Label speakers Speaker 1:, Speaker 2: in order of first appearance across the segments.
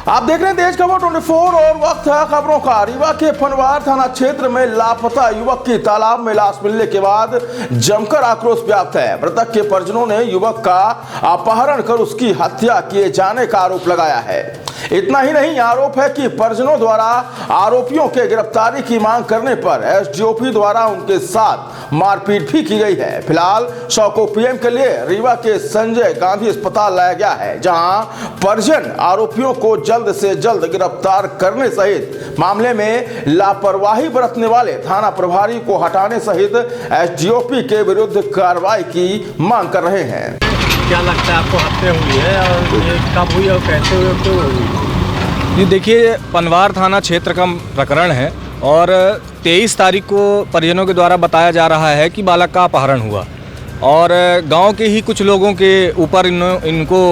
Speaker 1: आप देख रहे हैं देश खबर 24 और वक्त है खबरों का। रीवा के पनवार थाना क्षेत्र में लापता युवक की तालाब में लाश मिलने के बाद जमकर आक्रोश व्याप्त है। मृतक के परिजनों ने युवक का अपहरण कर उसकी हत्या किए जाने का आरोप लगाया है। इतना ही नहीं, आरोप है कि परिजनों द्वारा आरोपियों के गिरफ्तारी की मांग करने पर एसडीओपी द्वारा उनके साथ मारपीट भी की गई है। फिलहाल शव को पीएम के लिए रीवा के संजय गांधी अस्पताल लाया गया है, जहां परिजन आरोपियों को जल्द से जल्द गिरफ्तार करने सहित मामले में लापरवाही बरतने वाले थाना प्रभारी को हटाने सहित एसडीओपी के विरुद्ध कार्रवाई की मांग कर रहे हैं।
Speaker 2: क्या लगता है आपको हत्या हुई है और ये कब हुई और कैसे हुई, क्यों हुई?
Speaker 3: ये देखिए, पनवार थाना क्षेत्र का प्रकरण है और 23 तारीख को परिजनों के द्वारा बताया जा रहा है कि बालक का अपहरण हुआ और गांव के ही कुछ लोगों के ऊपर इनको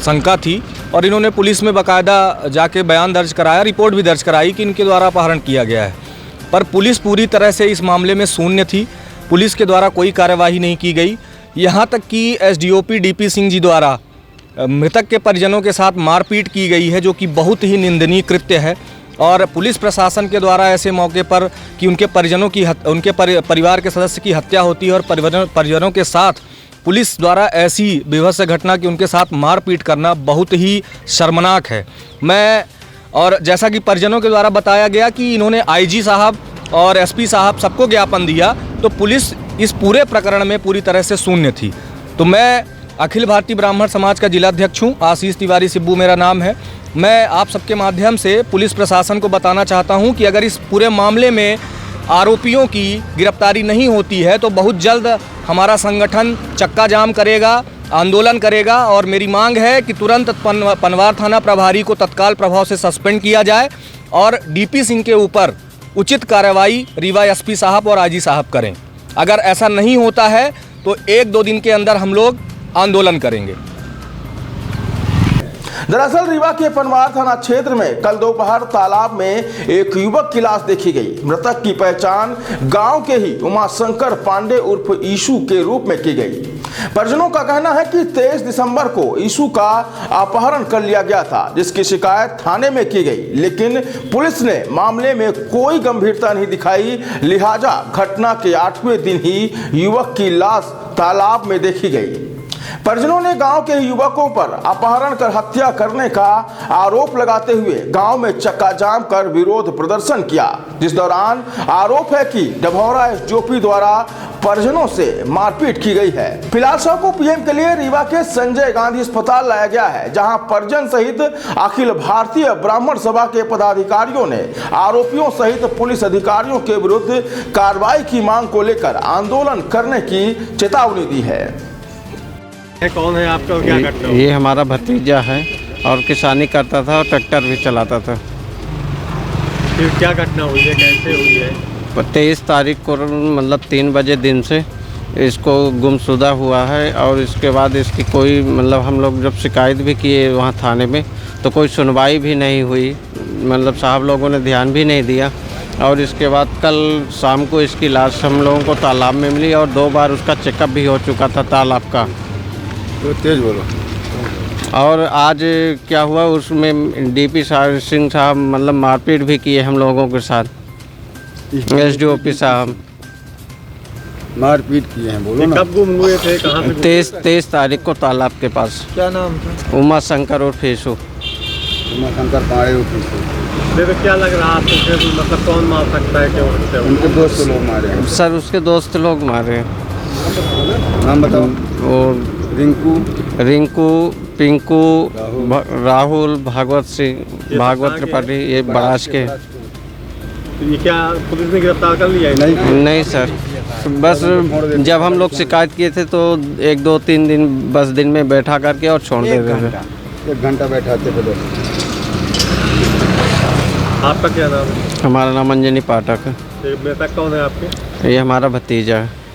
Speaker 3: शंका थी और इन्होंने पुलिस में बाकायदा जाके बयान दर्ज कराया, रिपोर्ट भी दर्ज कराई कि इनके द्वारा अपहरण किया गया है। पर पुलिस पूरी तरह से इस मामले में शून्य थी। पुलिस के द्वारा कोई कार्यवाही नहीं की गई। यहाँ तक कि एसडीओपी डीपी सिंह जी द्वारा मृतक के परिजनों के साथ मारपीट की गई है, जो कि बहुत ही निंदनीय कृत्य है। और पुलिस प्रशासन के द्वारा ऐसे मौके पर कि उनके परिजनों की उनके परिवार के सदस्य की हत्या होती है और परिजनों के साथ पुलिस द्वारा ऐसी विभत्स घटना कि उनके साथ मारपीट करना बहुत ही शर्मनाक है। और जैसा कि परिजनों के द्वारा बताया गया कि इन्होंने आईजी साहब और एसपी साहब सबको ज्ञापन दिया, तो पुलिस इस पूरे प्रकरण में पूरी तरह से शून्य थी। तो मैं अखिल भारतीय ब्राह्मण समाज का जिलाध्यक्ष हूँ, आशीष तिवारी सिब्बू मेरा नाम है। मैं आप सबके माध्यम से पुलिस प्रशासन को बताना चाहता हूँ कि अगर इस पूरे मामले में आरोपियों की गिरफ्तारी नहीं होती है तो बहुत जल्द हमारा संगठन चक्का जाम करेगा, आंदोलन करेगा। और मेरी मांग है कि तुरंत पनवार थाना प्रभारी को तत्काल प्रभाव से सस्पेंड किया जाए और डीपी सिंह के ऊपर उचित कार्रवाई रीवा एसपी साहब और आईजी साहब करें। अगर ऐसा नहीं होता है तो 1-2 दिन के अंदर हम लोग आंदोलन करेंगे।
Speaker 1: दरअसल रीवा के पनवार थाना क्षेत्र में कल दोपहर तालाब में एक युवक की लाश देखी गई। मृतक की पहचान गांव के ही उमाशंकर पांडे उर्फ ईशु के रूप में की गई। परिजनों का कहना है कि 23 दिसंबर को ईशु का अपहरण कर लिया गया था, जिसकी शिकायत थाने में की गई, लेकिन पुलिस ने मामले में कोई गंभीरता नहीं दिखाई। लिहाजा घटना के 8वें दिन ही युवक की लाश तालाब में देखी गई। परिजनों ने गांव के युवकों पर अपहरण कर हत्या करने का आरोप लगाते हुए गांव में चक्का जाम कर विरोध प्रदर्शन किया, जिस दौरान आरोप है कि डभौरा एसडीओपी द्वारा परिजनों से मारपीट की गई है। फिलहाल शव को पीएम के लिए रीवा के संजय गांधी अस्पताल लाया गया है, जहां परिजन सहित अखिल भारतीय ब्राह्मण सभा के पदाधिकारियों ने आरोपियों सहित पुलिस अधिकारियों के विरुद्ध कार्रवाई की मांग को लेकर आंदोलन करने की चेतावनी दी है।
Speaker 2: कौन है आपका और क्या करता है?
Speaker 4: ये हमारा भतीजा है और किसानी करता था और ट्रैक्टर भी चलाता था।
Speaker 2: फिर क्या घटना हुई है, कैसे हुई है?
Speaker 4: 23 तारीख को मतलब 3 बजे दिन से इसको गुमशुदा हुआ है और इसके बाद इसकी कोई मतलब हम लोग जब शिकायत भी किए वहाँ थाने में तो कोई सुनवाई भी नहीं हुई, मतलब साहब लोगों ने ध्यान भी नहीं दिया। और इसके बाद कल शाम को इसकी लाश हम लोगों को तालाब में मिली और 2 बार उसका चेकअप भी हो चुका था तालाब का।
Speaker 5: तो तेज बोलो।
Speaker 4: और आज क्या हुआ, उसमें डीपी सिंह साहब मतलब मारपीट भी किए हम लोगों के साथ। एसडीओपी साहब
Speaker 5: मारपीट किए हैं, बोलो ना।
Speaker 2: कब गुम हुए थे, कहाँ से?
Speaker 4: 23 तारीख को तालाब के पास।
Speaker 2: क्या नाम था?
Speaker 4: उमाशंकर और ईशु।
Speaker 5: उमाशंकर पांडे उर्फ ईशु।
Speaker 2: तो क्या लग रहा है, मतलब कौन मार सकता है? क्या
Speaker 5: उनके दोस्त लोग मारे हैं?
Speaker 4: सर उसके दोस्त लोग मारे।
Speaker 5: नाम बताओ।
Speaker 4: और रिंकू, पिंकू, राहुल, भागवत सिंह, भागवत त्रिपाठी, ये बड़ाश के।
Speaker 2: ये क्या पुलिस ने गिरफ्तार कर लिया है?
Speaker 4: नहीं सर, बस जब हम लोग शिकायत किए थे तो 1-2-3 दिन बस दिन में बैठा करके और छोड़ देते थे।
Speaker 5: 1 घंटा बैठाते थे बस।
Speaker 2: आपका क्या नाम है?
Speaker 4: हमारा नाम अंजनी पाठक है।
Speaker 2: मृतक कौन है आपके?
Speaker 4: ये हमारा भतीजा है।